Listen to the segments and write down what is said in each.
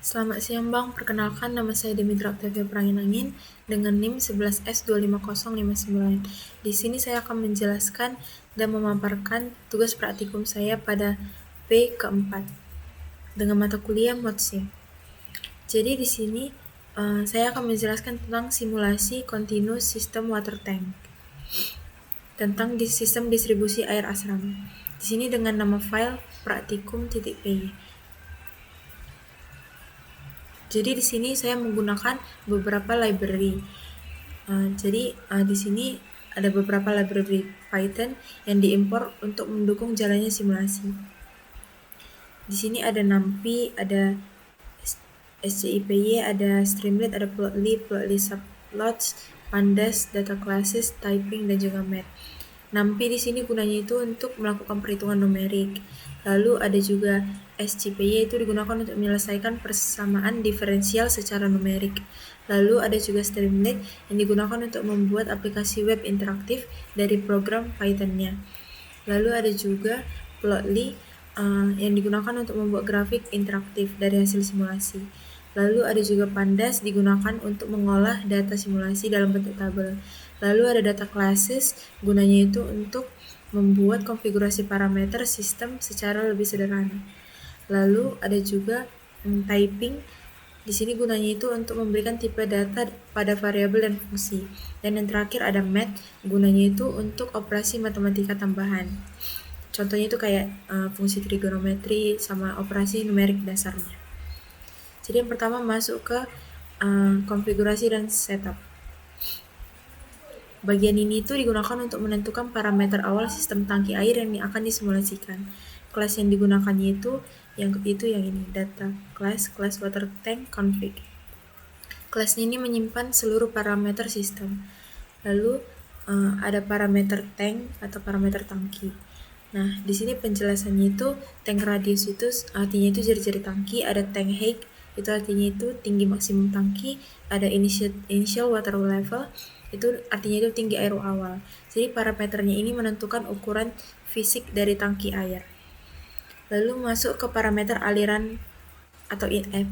Selamat siang Bang, perkenalkan nama saya Dimitra Octavia Prangin-Angin dengan NIM 11S25059. Di sini saya akan menjelaskan dan memaparkan tugas praktikum saya pada P keempat dengan mata kuliah MOTSIM. Jadi di sini saya akan menjelaskan tentang simulasi Continuous System Water Tank, tentang sistem distribusi air asrama. Di sini dengan nama file praktikum.py. Jadi di sini saya menggunakan beberapa library. Di sini ada beberapa library Python yang diimpor untuk mendukung jalannya simulasi. Di sini ada NumPy, ada SCIPY, ada Streamlit, ada Plotly subplots, Pandas, data classes, typing, dan juga math. NumPy di sini gunanya itu untuk melakukan perhitungan numerik. Lalu ada juga SCPY, itu digunakan untuk menyelesaikan persamaan diferensial secara numerik. Lalu ada juga Streamlit yang digunakan untuk membuat aplikasi web interaktif dari program Python-nya. Lalu ada juga Plotly yang digunakan untuk membuat grafik interaktif dari hasil simulasi. Lalu ada juga Pandas digunakan untuk mengolah data simulasi dalam bentuk tabel. Lalu ada data classes, gunanya itu untuk membuat konfigurasi parameter sistem secara lebih sederhana. Lalu ada juga typing, di sini gunanya itu untuk memberikan tipe data pada variabel dan fungsi. Dan yang terakhir ada math, gunanya itu untuk operasi matematika tambahan. Contohnya itu kayak fungsi trigonometri sama operasi numerik dasarnya. Jadi yang pertama masuk ke konfigurasi dan setup. Bagian ini itu digunakan untuk menentukan parameter awal sistem tangki air yang akan disimulasikan. Kelas yang digunakannya itu yang ini, data class water tank config. Kelas ini menyimpan seluruh parameter sistem. Lalu ada parameter tank atau parameter tangki. Nah, di sini penjelasannya itu tank radius itu artinya itu jari-jari tangki, ada tank height itu artinya itu tinggi maksimum tangki, ada initial water level itu artinya itu tinggi air awal. Jadi parameternya ini menentukan ukuran fisik dari tangki air. Lalu masuk ke parameter aliran atau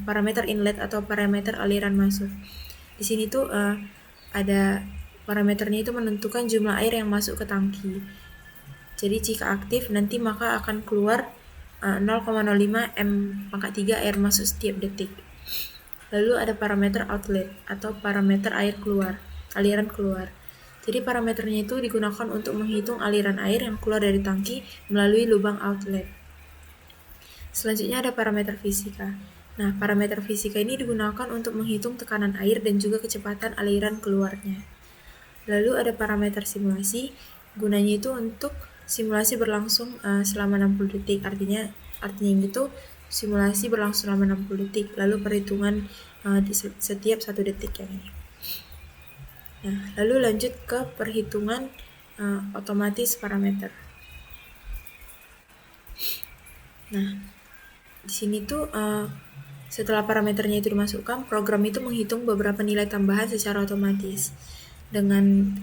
parameter inlet atau parameter aliran masuk. Di sini tuh ada parameternya itu menentukan jumlah air yang masuk ke tangki. Jadi jika aktif nanti maka akan keluar 0,05 m/3 air masuk setiap detik. Lalu ada parameter outlet atau parameter aliran keluar. Jadi parameternya itu digunakan untuk menghitung aliran air yang keluar dari tangki melalui lubang outlet. Selanjutnya ada parameter fisika. Nah, parameter fisika ini digunakan untuk menghitung tekanan air dan juga kecepatan aliran keluarnya. Lalu ada parameter simulasi, gunanya itu untuk simulasi berlangsung selama 60 detik. Artinya itu simulasi berlangsung selama 60 detik, lalu perhitungan di setiap 1 detik yang ini. Nah, lalu lanjut ke perhitungan otomatis parameter. Nah, di sini tuh setelah parameternya itu dimasukkan, program itu menghitung beberapa nilai tambahan secara otomatis. Dengan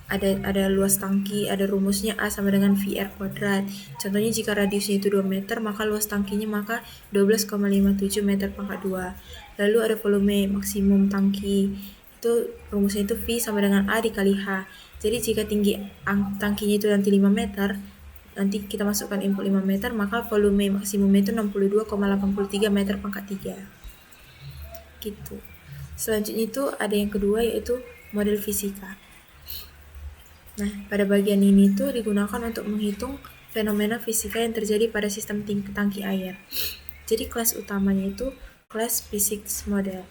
ada luas tangki, ada rumusnya A sama dengan VR kuadrat. Contohnya jika radiusnya itu 2 meter, maka luas tangkinya maka 12,57 meter pangkat 2. Lalu ada volume maksimum tangki, itu rumusnya itu V sama dengan A dikali H. Jadi jika tinggi tangkinya itu nanti 5 meter, nanti kita masukkan input 5 meter, maka volume maksimumnya itu 62,83 meter pangkat 3. Gitu. Selanjutnya itu ada yang kedua yaitu model fisika. Nah, pada bagian ini tuh digunakan untuk menghitung fenomena fisika yang terjadi pada sistem tangki air. Jadi kelas utamanya itu kelas physics model.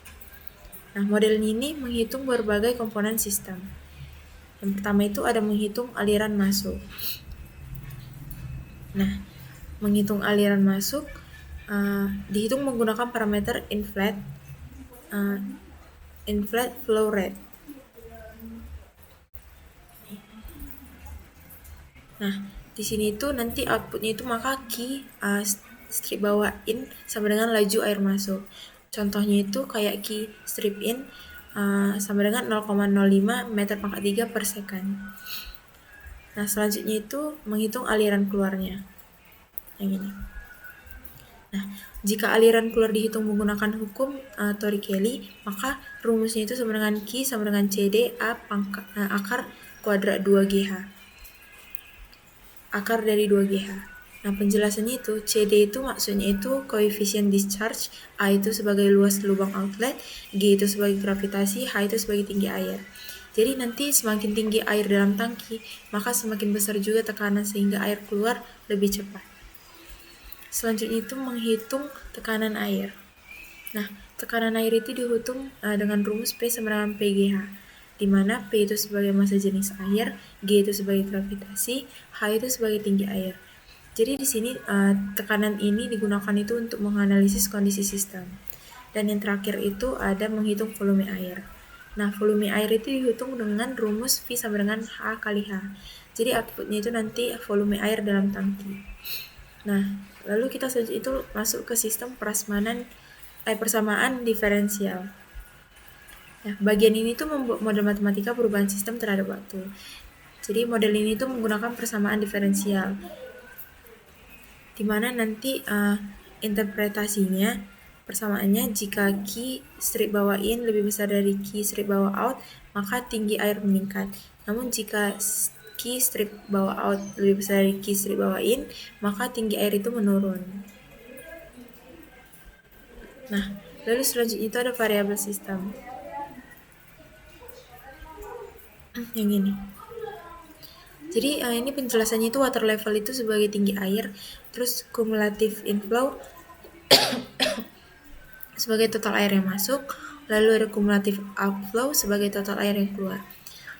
Nah, model ini menghitung berbagai komponen sistem. Yang pertama itu ada menghitung aliran masuk. Nah, menghitung aliran masuk dihitung menggunakan parameter inflat flow rate. Nah, di sini itu nanti outputnya itu maka key strip bawah in sama dengan laju air masuk. Contohnya itu kayak key strip in sama dengan 0,05 meter pangkat 3 per second. Nah, selanjutnya itu menghitung aliran keluarnya. Yang ini. Nah, jika aliran keluar dihitung menggunakan hukum Torricelli, maka rumusnya itu sama dengan Q sama dengan CD akar kuadrat 2GH. Akar dari 2GH. Nah, penjelasannya itu, CD itu maksudnya itu koefisien discharge, A itu sebagai luas lubang outlet, G itu sebagai gravitasi, H itu sebagai tinggi air. Jadi nanti semakin tinggi air dalam tangki, maka semakin besar juga tekanan sehingga air keluar lebih cepat. Selanjutnya itu menghitung tekanan air. Nah, tekanan air itu dihitung dengan rumus P sama dengan PGH, di mana P itu sebagai massa jenis air, G itu sebagai gravitasi, H itu sebagai tinggi air. Jadi di sini tekanan ini digunakan itu untuk menganalisis kondisi sistem. Dan yang terakhir itu ada menghitung volume air. Nah, volume air itu dihitung dengan rumus V sama dengan H kali H. Jadi outputnya itu nanti volume air dalam tangki. Nah, lalu kita selanjutnya itu masuk ke sistem persamaan diferensial. Nah, bagian ini tuh membuat model matematika perubahan sistem terhadap waktu. Jadi model ini tuh menggunakan persamaan diferensial, di mana nanti interpretasinya persamaannya jika Q strip bawah in lebih besar dari Q strip bawah out, maka tinggi air meningkat. Namun jika Q strip bawah out lebih besar dari Q strip bawah in, maka tinggi air itu menurun. Nah, lalu selanjutnya itu ada variabel sistem. Yang ini. Jadi ini penjelasannya itu water level itu sebagai tinggi air, terus cumulative inflow sebagai total air yang masuk, lalu ada cumulative outflow sebagai total air yang keluar.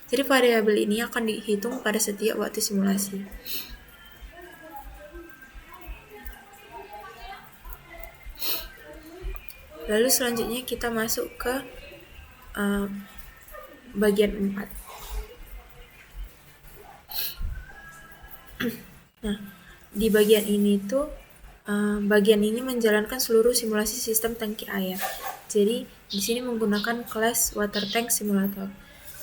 Jadi variabel ini akan dihitung pada setiap waktu simulasi. Lalu selanjutnya kita masuk ke bagian 4. Nah, di bagian ini tuh bagian ini menjalankan seluruh simulasi sistem tangki air. Jadi di sini menggunakan kelas water tank simulator,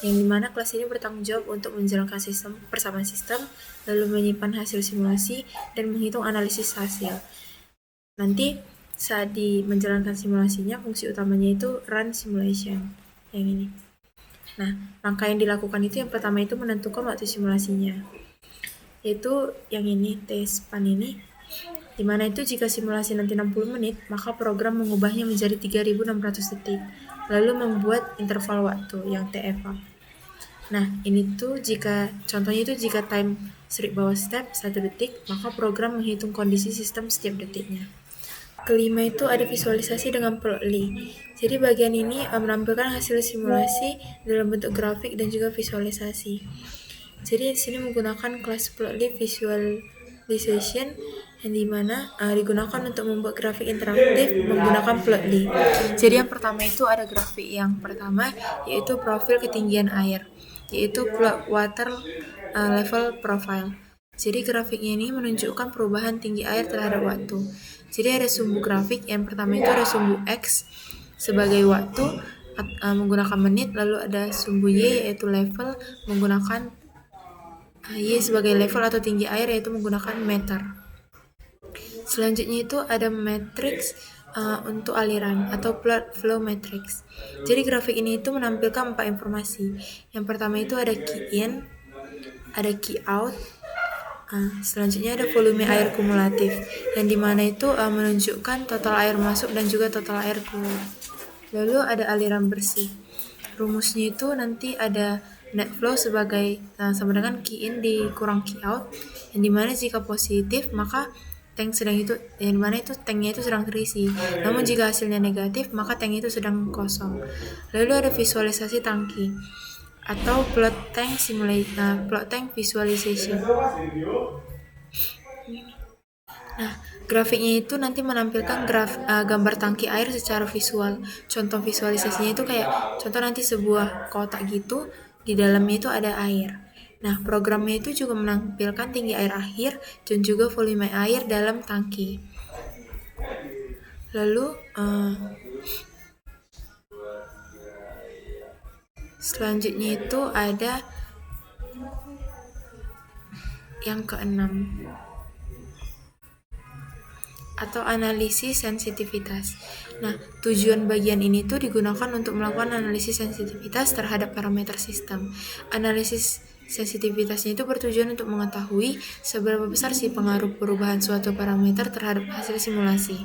yang dimana kelas ini bertanggung jawab untuk menjalankan sistem persamaan sistem, lalu menyimpan hasil simulasi dan menghitung analisis hasil. Nanti saat menjalankan simulasinya, fungsi utamanya itu run simulation, yang ini. Nah, langkah yang dilakukan itu yang pertama itu menentukan waktu simulasinya, yaitu yang ini, T-span ini, dimana itu jika simulasi nanti 60 menit, maka program mengubahnya menjadi 3600 detik, lalu membuat interval waktu yang TFA. Nah, ini tuh contohnya itu jika time strip bawah step 1 detik, maka program menghitung kondisi sistem setiap detiknya. Kelima itu ada visualisasi dengan plotly. Jadi bagian ini menampilkan hasil simulasi dalam bentuk grafik dan juga visualisasi. Jadi di sini menggunakan kelas plotly visualization, yang dimana digunakan untuk membuat grafik interaktif menggunakan plotly. Jadi yang pertama itu ada grafik yang pertama, yaitu profil ketinggian air, yaitu plot water level profile. Jadi grafiknya ini menunjukkan perubahan tinggi air terhadap waktu. Jadi ada sumbu grafik, yang pertama itu ada sumbu X sebagai waktu menggunakan menit, lalu ada sumbu Y yaitu level menggunakan Y sebagai level atau tinggi air yaitu menggunakan meter. Selanjutnya itu ada matrix untuk aliran atau plot flow matrix. Jadi grafik ini itu menampilkan 4 informasi. Yang pertama itu ada key in, ada key out. Selanjutnya ada volume air kumulatif, yang dimana itu menunjukkan total air masuk dan juga total air keluar. Lalu ada aliran bersih. Rumusnya itu nanti ada net flow sebagai sama dengan key in dikurang key out, yang dimana jika positif maka tanknya itu sedang terisi. Namun jika hasilnya negatif maka tank itu sedang kosong. Lalu ada visualisasi tangki atau plot tank visualization. Nah, grafiknya itu nanti menampilkan gambar tangki air secara visual. Contoh visualisasinya itu kayak contoh nanti sebuah kotak gitu, di dalamnya itu ada air. Nah, programnya itu juga menampilkan tinggi air akhir dan juga volume air dalam tangki. Lalu selanjutnya itu ada yang keenam, atau analisis sensitivitas. Nah, tujuan bagian ini tuh digunakan untuk melakukan analisis sensitivitas terhadap parameter sistem. Analisis sensitivitasnya itu bertujuan untuk mengetahui seberapa besar sih pengaruh perubahan suatu parameter terhadap hasil simulasi.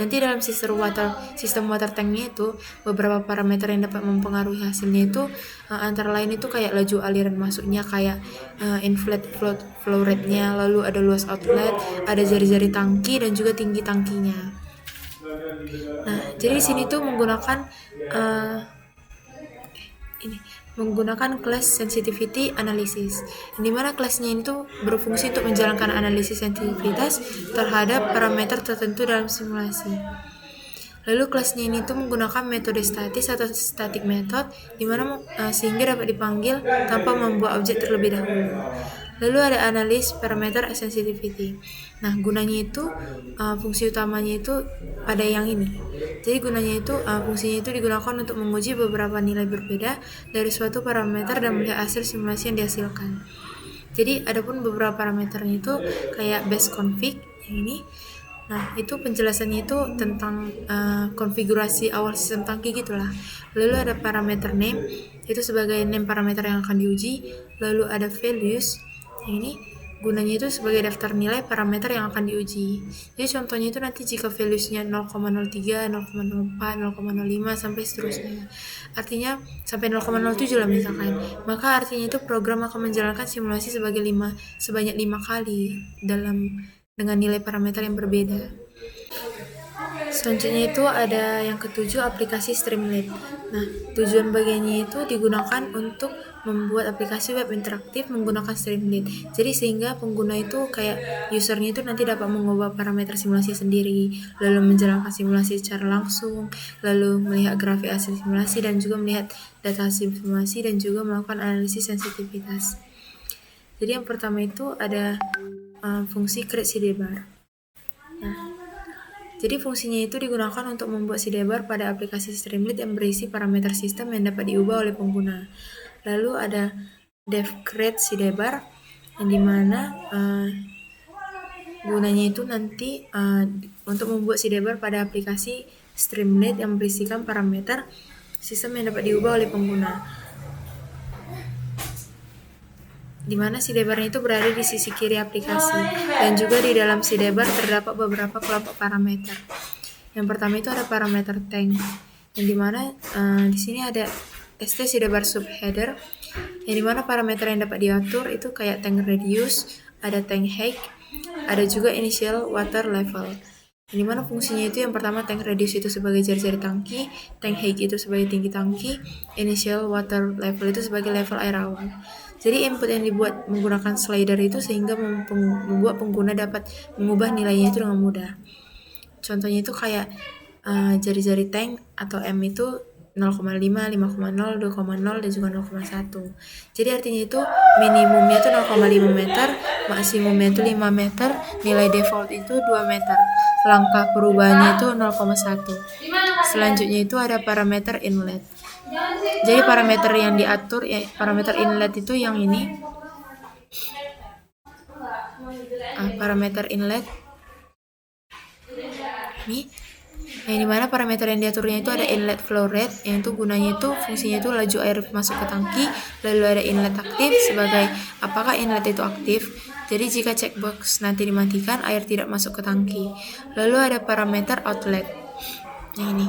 Nanti dalam sistem water tanknya itu beberapa parameter yang dapat mempengaruhi hasilnya itu antara lain itu kayak laju aliran masuknya, kayak inflate flow rate-nya, lalu ada luas outlet, ada jari-jari tangki dan juga tinggi tangkinya. Nah, jadi di sini tuh menggunakan class sensitivity analysis, di mana kelasnya ini tuh berfungsi untuk menjalankan analisis sensitivitas terhadap parameter tertentu dalam simulasi. Lalu kelasnya ini tuh menggunakan metode statis atau static method, di mana sehingga dapat dipanggil tanpa membuat objek terlebih dahulu. Lalu ada analis parameter sensitivity. Nah, gunanya itu fungsi utamanya itu ada yang ini. Jadi gunanya itu fungsinya itu digunakan untuk menguji beberapa nilai berbeda dari suatu parameter dan melihat hasil simulasi yang dihasilkan. Jadi adapun beberapa parameternya itu kayak base config yang ini. Nah, itu penjelasannya itu tentang konfigurasi awal sistem tangki gitulah. Lalu ada parameter name, itu sebagai name parameter yang akan diuji. Lalu ada values, yang ini gunanya itu sebagai daftar nilai parameter yang akan diuji. Jadi contohnya itu nanti jika valuesnya 0,03, 0,04, 0,05 sampai seterusnya. Artinya sampai 0,07 lah misalkan. Maka artinya itu program akan menjalankan simulasi sebanyak 5 kali dengan nilai parameter yang berbeda. Selanjutnya itu ada yang ketujuh, aplikasi Streamlit. Nah, tujuan bagiannya itu digunakan untuk membuat aplikasi web interaktif menggunakan Streamlit. Jadi sehingga pengguna itu kayak usernya itu nanti dapat mengubah parameter simulasi sendiri, lalu menjalankan simulasi secara langsung, lalu melihat grafik hasil simulasi dan juga melihat data hasil simulasi dan juga melakukan analisis sensitivitas. Jadi yang pertama itu ada fungsi create sidebar. Nah, jadi fungsinya itu digunakan untuk membuat sidebar pada aplikasi Streamlit yang berisi parameter sistem yang dapat diubah oleh pengguna. Lalu ada dev create sidebar, yang dimana gunanya itu nanti untuk membuat sidebar pada aplikasi Streamlit yang berisikan parameter sistem yang dapat diubah oleh pengguna, di mana sidebarnya itu berada di sisi kiri aplikasi, dan juga di dalam sidebar terdapat beberapa kelompok parameter. Yang pertama itu ada parameter tank, yang dimana di sini ada st sidebar subheader, yang dimana parameter yang dapat diatur itu kayak tank radius, ada tank height, ada juga initial water level. Yang dimana fungsinya itu yang pertama tank radius itu sebagai jari-jari tangki, tank height itu sebagai tinggi tangki, initial water level itu sebagai level air awal. Jadi input yang dibuat menggunakan slider itu sehingga membuat pengguna dapat mengubah nilainya itu dengan mudah. Contohnya itu kayak jari-jari tank atau M itu 0,5, 5,0, 2,0 dan juga 0,1. Jadi artinya itu minimumnya itu 0,5 meter, maksimumnya itu 5 meter, nilai default itu 2 meter. Langkah perubahannya itu 0,1. Selanjutnya itu ada parameter inlet. Jadi parameter yang diatur, parameter inlet itu yang ini. Parameter inlet ini, yang dimana parameter yang diaturnya itu ada inlet flow rate, yang itu gunanya itu fungsinya itu laju air masuk ke tangki. Lalu ada inlet aktif sebagai apakah inlet itu aktif. Jadi jika checkbox nanti dimatikan, air tidak masuk ke tangki. Lalu ada parameter outlet, yang ini.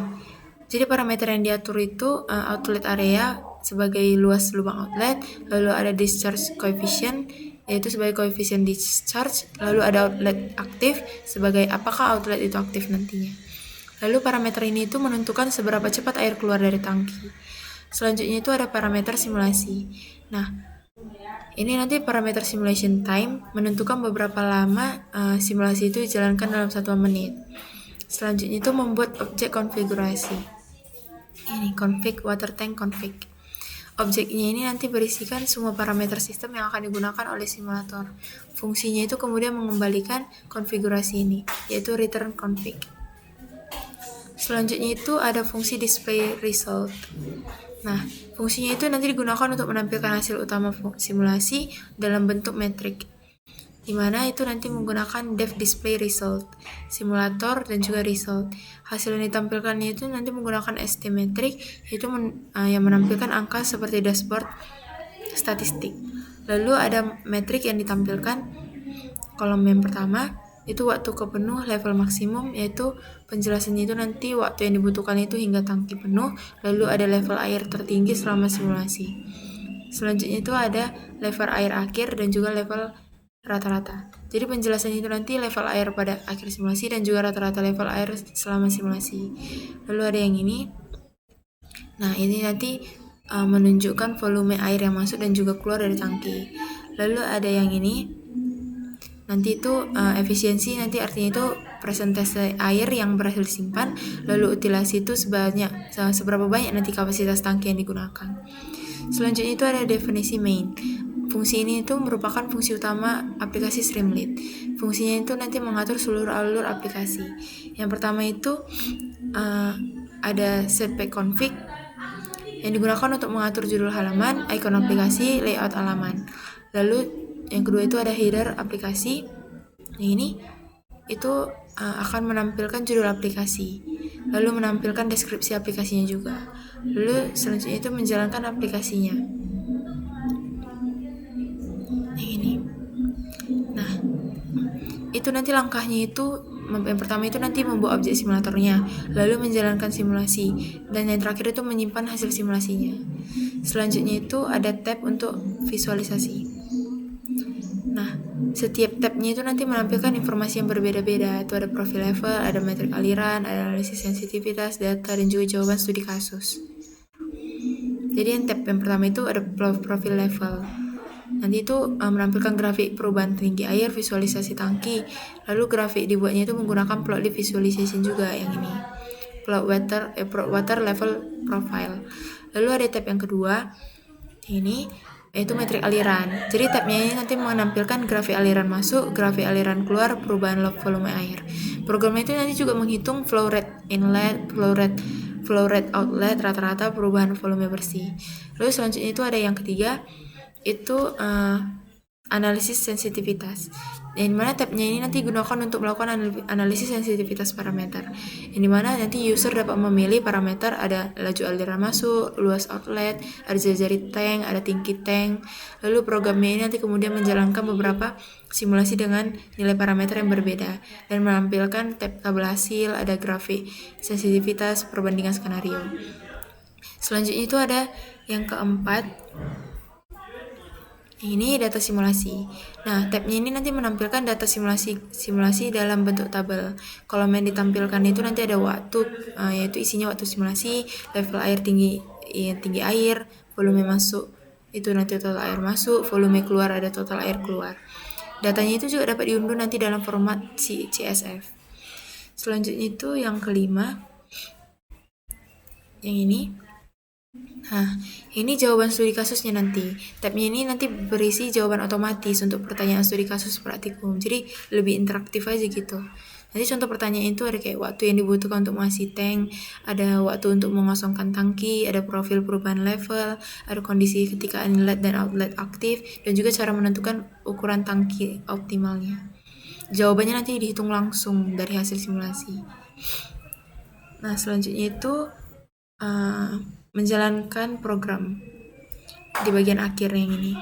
Jadi parameter yang diatur itu outlet area sebagai luas lubang outlet, lalu ada discharge coefficient yaitu sebagai koefisien discharge, lalu ada outlet aktif sebagai apakah outlet itu aktif nantinya. Lalu parameter ini itu menentukan seberapa cepat air keluar dari tangki. Selanjutnya itu ada parameter simulasi. Nah, ini nanti parameter simulation time menentukan beberapa lama simulasi itu dijalankan dalam 1 menit. Selanjutnya itu membuat objek konfigurasi. Ini config water tank config. Objeknya ini nanti berisikan semua parameter sistem yang akan digunakan oleh simulator. Fungsinya itu kemudian mengembalikan konfigurasi ini, yaitu return config. Selanjutnya itu ada fungsi display result. Nah, fungsinya itu nanti digunakan untuk menampilkan hasil utama simulasi dalam bentuk metrik. dimana itu nanti menggunakan dev display result, simulator dan juga result. Hasil yang ditampilkannya itu nanti menggunakan ST metric, yaitu yang menampilkan angka seperti dashboard statistik. Lalu ada metrik yang ditampilkan, kolom yang pertama itu waktu ke penuh level maksimum, yaitu penjelasannya itu nanti waktu yang dibutuhkan itu hingga tangki penuh. Lalu ada level air tertinggi selama simulasi. Selanjutnya itu ada level air akhir dan juga level rata-rata. Jadi penjelasan itu nanti level air pada akhir simulasi dan juga rata-rata level air selama simulasi. Lalu ada yang ini. Nah, ini nanti menunjukkan volume air yang masuk dan juga keluar dari tangki. Lalu ada yang ini. Nanti itu efisiensi, nanti artinya itu persentase air yang berhasil disimpan, lalu utilasi itu seberapa banyak nanti kapasitas tangki yang digunakan. Selanjutnya itu ada definisi main. Fungsi ini itu merupakan fungsi utama aplikasi Streamlit. Fungsinya itu nanti mengatur seluruh alur aplikasi. Yang pertama itu ada setback config yang digunakan untuk mengatur judul halaman, icon aplikasi, layout halaman. Lalu yang kedua itu ada header aplikasi. Yang ini itu akan menampilkan judul aplikasi, lalu menampilkan deskripsi aplikasinya juga. Lalu selanjutnya itu menjalankan aplikasinya. Yang ini. Nah, itu nanti langkahnya itu yang pertama itu nanti membuat objek simulatornya, lalu menjalankan simulasi, dan yang terakhir itu menyimpan hasil simulasinya. Selanjutnya itu ada tab untuk visualisasi. Nah, setiap tabnya itu nanti menampilkan informasi yang berbeda-beda. Itu ada profil level, ada metrik aliran, ada analisis sensitivitas, data, dan juga jawaban studi kasus. Jadi yang tab yang pertama itu ada profil level. Nanti itu menampilkan grafik perubahan tinggi air, visualisasi tangki. Lalu grafik dibuatnya itu menggunakan plot leaf visualization juga yang ini. Plot water level profile. Lalu ada tab yang kedua. Ini yaitu metrik aliran. Jadi tabnya ini nanti menampilkan grafik aliran masuk, grafik aliran keluar, perubahan volume air. Programnya itu nanti juga menghitung flow rate inlet, flow rate outlet, rata-rata perubahan volume bersih. Lalu selanjutnya itu ada yang ketiga, itu analisis sensitivitas. Yang dimana tabnya ini nanti gunakan untuk melakukan analisis sensitivitas parameter. Yang dimana nanti user dapat memilih parameter, ada laju aliran masuk, luas outlet, ada jari tank, ada tinggi tank. Lalu programnya ini nanti kemudian menjalankan beberapa simulasi dengan nilai parameter yang berbeda dan menampilkan tab tabel hasil, ada grafik sensitivitas, perbandingan skenario. Selanjutnya itu ada yang keempat. Ini data simulasi. Nah, tabnya ini nanti menampilkan data simulasi dalam bentuk tabel. Kolom yang ditampilkan itu nanti ada waktu, yaitu isinya waktu simulasi, level air tinggi air, volume masuk itu nanti total air masuk, volume keluar ada total air keluar. Datanya itu juga dapat diunduh nanti dalam format CSV. Selanjutnya itu yang kelima, yang ini. Nah, ini jawaban studi kasusnya nanti. Tabnya ini nanti berisi jawaban otomatis untuk pertanyaan studi kasus praktikum. Jadi lebih interaktif aja gitu. Nanti contoh pertanyaan itu ada kayak waktu yang dibutuhkan untuk mengisi tank, ada waktu untuk mengosongkan tangki, ada profil perubahan level, ada kondisi ketika inlet dan outlet aktif, dan juga cara menentukan ukuran tangki optimalnya. Jawabannya nanti dihitung langsung dari hasil simulasi. Nah, selanjutnya itu menjalankan program di bagian akhir yang ini.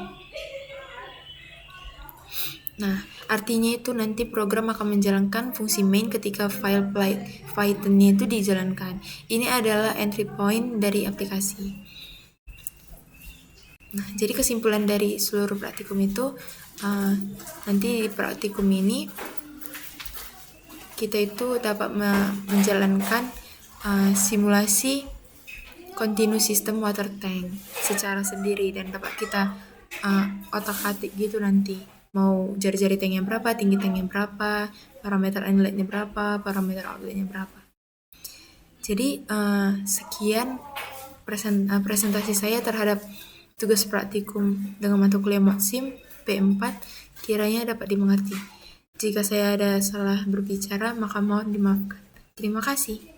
Nah, artinya itu nanti program akan menjalankan fungsi main ketika file Python-nya itu dijalankan. Ini adalah entry point dari aplikasi. Nah, jadi kesimpulan dari seluruh praktikum itu, nanti di praktikum ini kita itu dapat menjalankan simulasi continuous system water tank secara sendiri dan dapat kita otak-atik gitu nanti mau jari-jari tanknya berapa, tinggi tanknya berapa, parameter inletnya berapa, parameter outletnya berapa. Jadi sekian presentasi saya terhadap tugas praktikum dengan mata kuliah Motsim P4, kiranya dapat dimengerti. Jika saya ada salah berbicara maka mohon dimaafkan. Terima kasih.